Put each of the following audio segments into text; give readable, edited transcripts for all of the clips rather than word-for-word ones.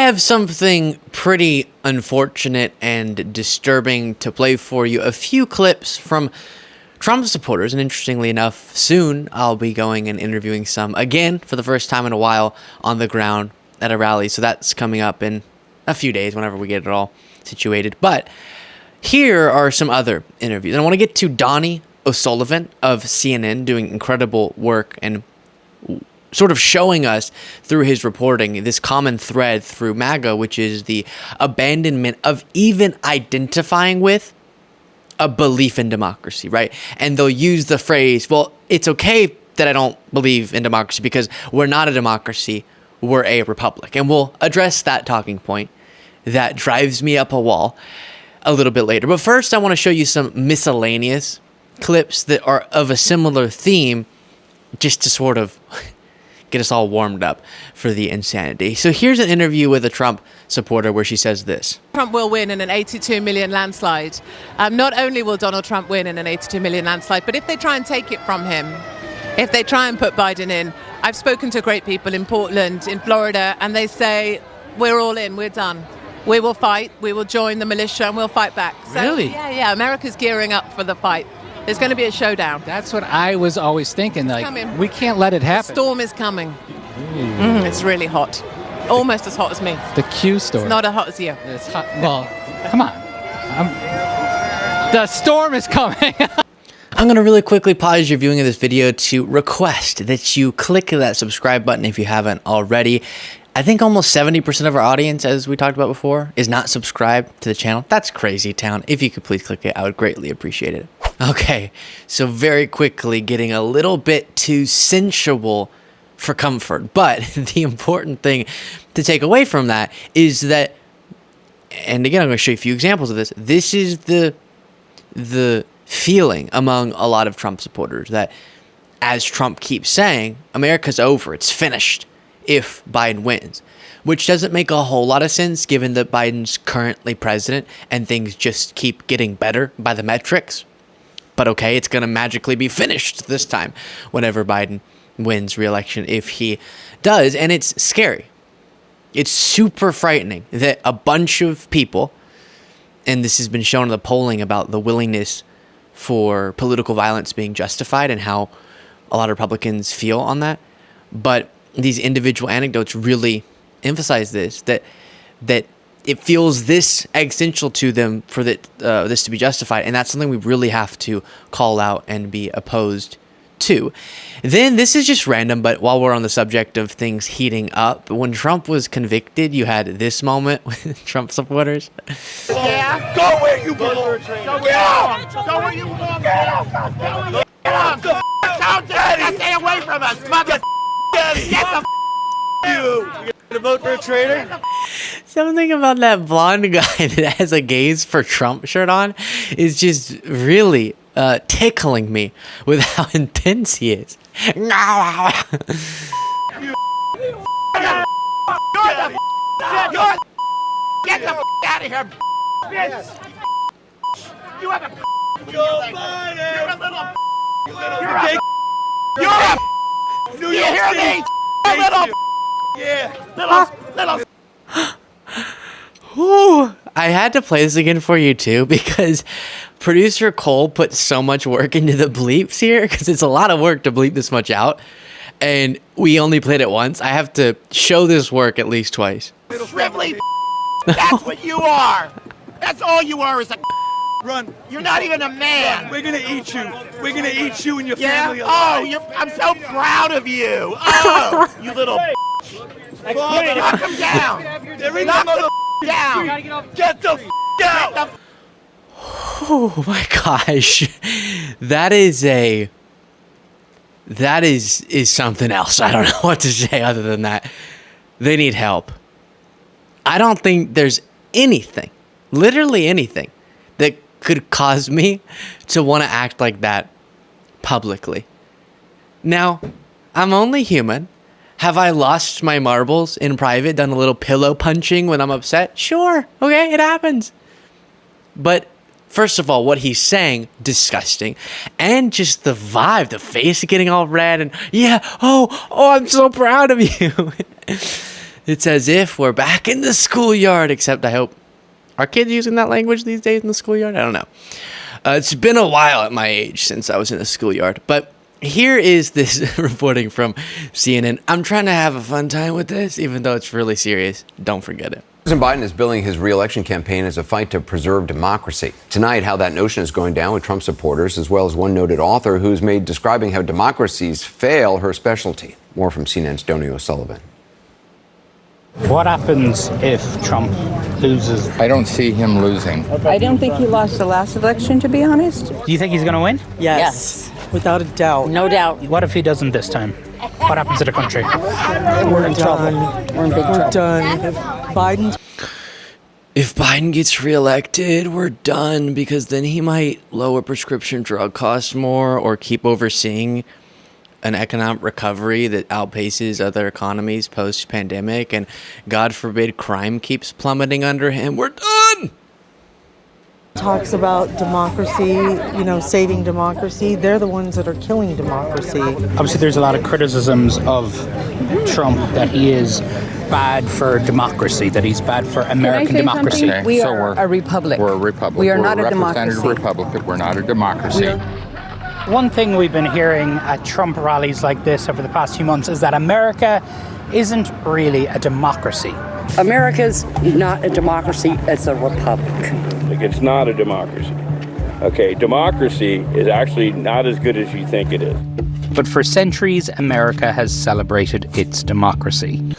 have something pretty unfortunate and disturbing to play for you. A few clips from Trump supporters, and interestingly enough, soon I'll be going and interviewing some again for the first time in a while on the ground at a rally. So that's coming up in a few days whenever we get it all situated. But here are some other interviews. And I want to get to Donnie O'Sullivan of CNN doing incredible work and sort of showing us through his reporting this common thread through MAGA, which is the abandonment of even identifying with a belief in democracy, right? And they'll use the phrase, well, it's okay that I don't believe in democracy because we're not a democracy, we're a republic. And we'll address that talking point that drives me up a wall a little bit later. But first, I want to show you some miscellaneous clips that are of a similar theme, just to sort of get us all warmed up for the insanity. So here's an interview with a Trump supporter where she says this. Trump will win in an 82 million landslide. Not only will Donald Trump win in an 82 million landslide, but if they try and take it from him, if they try and put Biden in, I've spoken to great people in Portland, in Florida, and they say, we're all in, we're done. We will fight, we will join the militia, and we'll fight back. So, really? Yeah, America's gearing up for the fight. There's going to be a showdown. That's what I was always thinking. Like, coming. We can't let it happen. The storm is coming. It's really hot. Almost as hot as me. The Q story. It's not as hot as you. It's hot. Well, come on. The storm is coming. I'm going to really quickly pause your viewing of this video to request that you click that subscribe button if you haven't already. I think almost 70% of our audience, as we talked about before, is not subscribed to the channel. That's crazy town. If you could please click it, I would greatly appreciate it. Okay, so very quickly getting a little bit too sensual for comfort. But the important thing to take away from that is that, and again, I'm going to show you a few examples of this. This is the feeling among a lot of Trump supporters that, as Trump keeps saying, America's over, it's finished if Biden wins, which doesn't make a whole lot of sense given that Biden's currently president and things just keep getting better by the metrics. But okay, it's going to magically be finished this time whenever Biden wins re-election, if he does. And it's scary. It's super frightening that a bunch of people, and this has been shown in the polling about the willingness for political violence being justified and how a lot of Republicans feel on that. But these individual anecdotes really emphasize this, that it feels this existential to them for this to be justified. And that's something we really have to call out and be opposed to. Then this is just random, but while we're on the subject of things heating up, when Trump was convicted, you had this moment with Trump supporters. Yeah. Go where you belong. Get out. Go where you belong. Get out. Get out. Get out. Stay away from us, mother. Get the you gonna vote for a traitor? Something about that blonde guy that has a Gays for Trump shirt on is just really tickling me with how intense he is. You're the get the out of here, bitch. You have a Joe Biden. You're a little. You're a. Do you hear me? Little. Yeah. Little. Ooh, I had to play this again for you too because producer Cole put so much work into the bleeps here because it's a lot of work to bleep this much out, and we only played it once. I have to show this work at least twice. Shrivelly. That's what you are. That's all you are is a. Run. You're not even a man. We're gonna eat you. We're gonna eat you and your Yeah. family Oh, I'm so proud of you. Oh, you little. Knock him down. There ain't Knock no the down. Get the out. Oh my gosh, that is something else. I don't know what to say other than that. They need help. I don't think there's anything, literally anything, that could cause me to want to act like that publicly. Now, I'm only human. Have I lost my marbles in private, done a little pillow punching when I'm upset? Sure. Okay, it happens. But first of all, what he's saying, disgusting. And just the vibe, the face getting all red and, yeah, oh, I'm so proud of you. It's as if we're back in the schoolyard, except I hope, are kids using that language these days in the schoolyard? I don't know. It's been a while at my age since I was in the schoolyard, but here is this reporting from CNN. I'm trying to have a fun time with this, even though it's really serious. Don't forget it. President Biden is billing his re-election campaign as a fight to preserve democracy. Tonight, how that notion is going down with Trump supporters, as well as one noted author who's made describing how democracies fail her specialty. More from CNN's Donny O'Sullivan. What happens if Trump loses? I don't see him losing. I don't think he lost the last election, to be honest. Do you think he's going to win? Yes. Without a doubt. No doubt. What if he doesn't this time? What happens to the country? We're in trouble. We're in big trouble. We're done. If Biden gets reelected, we're done, because then he might lower prescription drug costs more or keep overseeing an economic recovery that outpaces other economies post-pandemic, and God forbid crime keeps plummeting under him. We're done! Talks about democracy, saving democracy. They're the ones that are killing democracy. Obviously, there's a lot of criticisms of Trump that he is bad for democracy, that he's bad for American democracy. Okay, We so are a republic. We're a republic. We are We're not a representative democracy. republic. We're not a democracy. One thing we've been hearing at Trump rallies like this over the past few months is that America isn't really a democracy. America's not a democracy, it's a republic. It's not a democracy. Okay, democracy is actually not as good as you think it is. But for centuries, America has celebrated its democracy.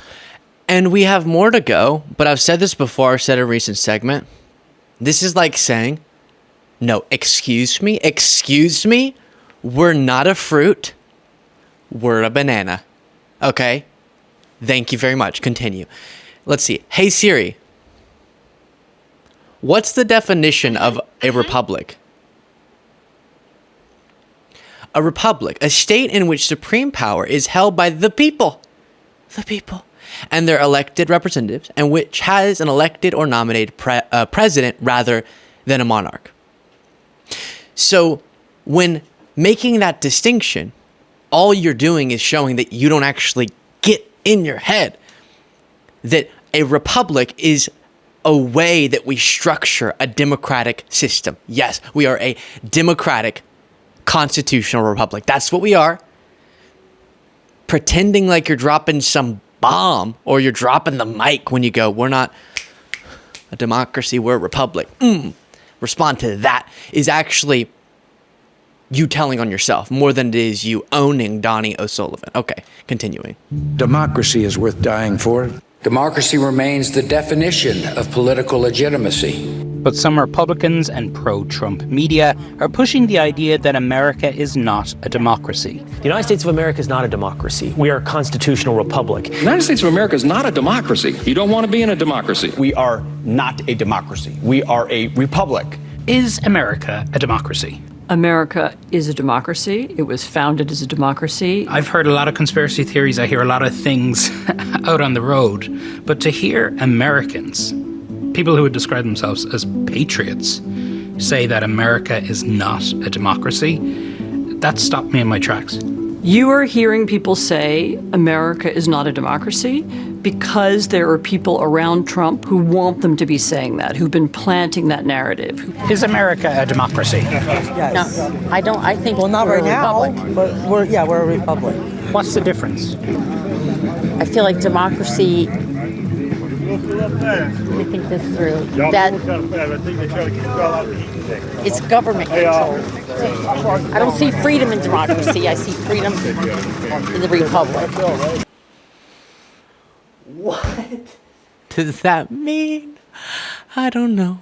And we have more to go, but I've said this before, I said in a recent segment. This is like saying, no, excuse me, we're not a fruit, we're a banana. Okay? Thank you very much. Continue. Let's see. Hey Siri, what's the definition of a republic? A republic, a state in which supreme power is held by the people. The people. And their elected representatives, and which has an elected or nominated president rather than a monarch. So when making that distinction, all you're doing is showing that you don't actually get in your head that a republic is a way that we structure a democratic system. Yes, we are a democratic constitutional republic. That's what we are. Pretending like you're dropping some bomb or you're dropping the mic when you go, we're not a democracy, we're a republic. Respond to that is actually you telling on yourself more than it is you owning Donny O'Sullivan. Okay, continuing. Democracy is worth dying for. Democracy remains the definition of political legitimacy. But some Republicans and pro-Trump media are pushing the idea that America is not a democracy. The United States of America is not a democracy. We are a constitutional republic. The United States of America is not a democracy. You don't want to be in a democracy. We are not a democracy. We are a republic. Is America a democracy? America is a democracy. It was founded as a democracy. I've heard a lot of conspiracy theories. I hear a lot of things out on the road. But to hear Americans, people who would describe themselves as patriots, say that America is not a democracy, that stopped me in my tracks. You are hearing people say America is not a democracy because there are people around Trump who want them to be saying that, who've been planting that narrative. Is America a democracy? Yes. No, I don't. I think not we're right now, but we're a republic. What's the difference? I feel like democracy. Let me think this through. That it's government control. I don't see freedom in democracy. I see freedom in the republic. What does that mean? I don't know.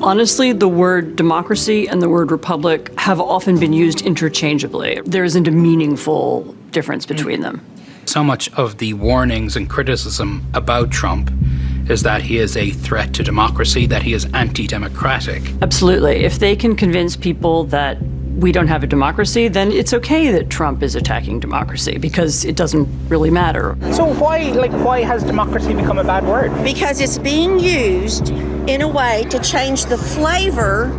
Honestly, the word democracy and the word republic have often been used interchangeably. There isn't a meaningful difference between them. So much of the warnings and criticism about Trump is that he is a threat to democracy, that he is anti-democratic. Absolutely. If they can convince people that we don't have a democracy, then it's okay that Trump is attacking democracy because it doesn't really matter. So why has democracy become a bad word? Because it's being used in a way to change the flavor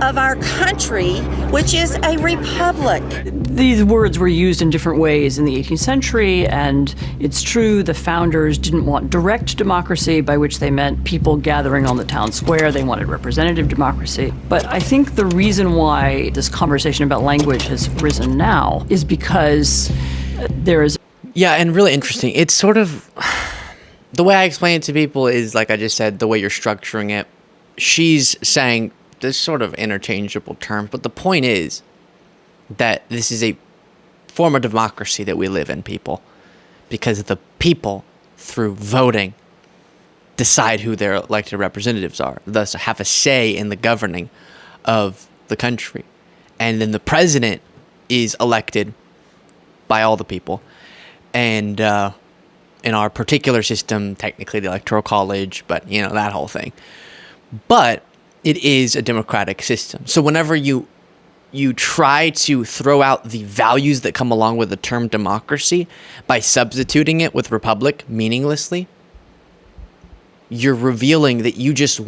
of our country, which is a republic. These words were used in different ways in the 18th century, and it's true the founders didn't want direct democracy, by which they meant people gathering on the town square. They wanted representative democracy. But I think the reason why this conversation about language has risen now is because there is... Yeah, and really interesting. It's sort of... The way I explain it to people is, like I just said, the way you're structuring it. She's saying this sort of interchangeable terms, but the point is that this is a form of democracy that we live in, people, because the people, through voting, decide who their elected representatives are, thus have a say in the governing of the country. And then the president is elected by all the people. And in our particular system, technically the Electoral College, but, you know, that whole thing. But it is a democratic system. So whenever you try to throw out the values that come along with the term democracy by substituting it with republic meaninglessly, you're revealing that you just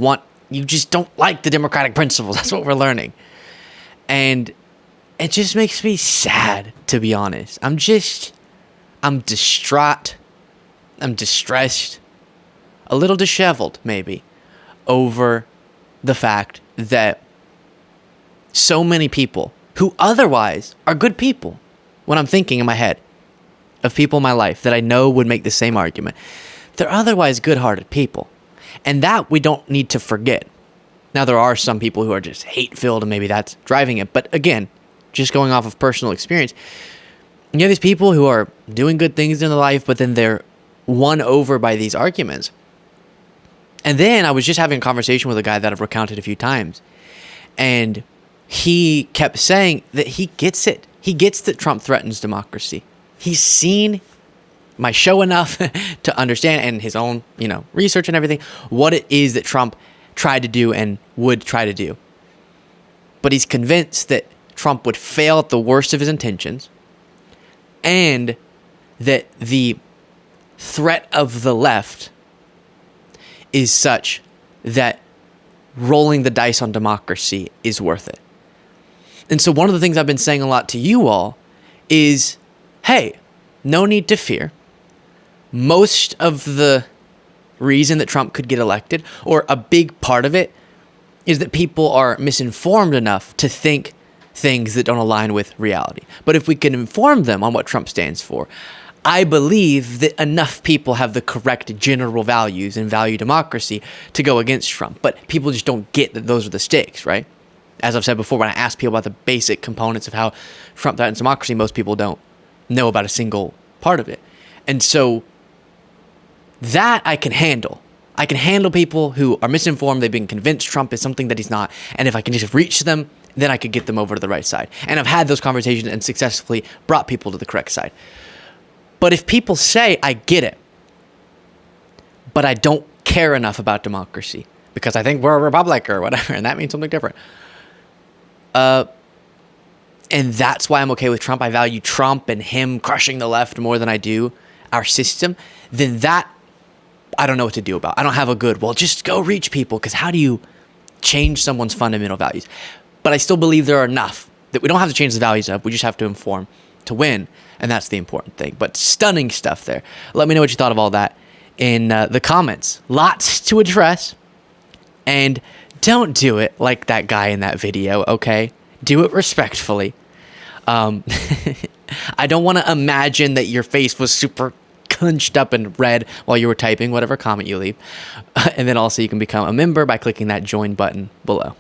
don't like the democratic principles. That's what we're learning. And it just makes me sad, to be honest. I'm distraught. I'm distressed. A little disheveled, maybe, over the fact that so many people who otherwise are good people, when I'm thinking in my head of people in my life that I know would make the same argument, they're otherwise good-hearted people. And that we don't need to forget. Now, there are some people who are just hate-filled, and maybe that's driving it. But again, just going off of personal experience, you have these people who are doing good things in their life, but then they're won over by these arguments. And then I was just having a conversation with a guy that I've recounted a few times, and he kept saying that he gets it. He gets that Trump threatens democracy. He's seen my show enough to understand, and his own, research and everything, what it is that Trump tried to do and would try to do. But he's convinced that Trump would fail at the worst of his intentions, and that the threat of the left is such that rolling the dice on democracy is worth it. And so one of the things I've been saying a lot to you all is, hey, no need to fear. Most of the reason that Trump could get elected, or a big part of it, is that people are misinformed enough to think things that don't align with reality. But if we can inform them on what Trump stands for, I believe that enough people have the correct general values and value democracy to go against Trump. But people just don't get that those are the stakes, right? As I've said before, when I ask people about the basic components of how Trump threatens democracy, most people don't know about a single part of it. And so that I can handle. I can handle people who are misinformed. They've been convinced Trump is something that he's not. And if I can just reach them, then I could get them over to the right side. And I've had those conversations and successfully brought people to the correct side. But if people say, I get it, but I don't care enough about democracy because I think we're a republic or whatever, and that means something different. And that's why I'm okay with Trump. I value Trump and him crushing the left more than I do our system. Then that, I don't know what to do about. I don't have a good, well, just go reach people, because how do you change someone's fundamental values? But I still believe there are enough that we don't have to change the values of. We just have to inform to win. And that's the important thing. But stunning stuff there. Let me know what you thought of all that in the comments. Lots to address. And don't do it like that guy in that video, okay? Do it respectfully. I don't want to imagine that your face was super clenched up and red while you were typing whatever comment you leave. And then also you can become a member by clicking that join button below.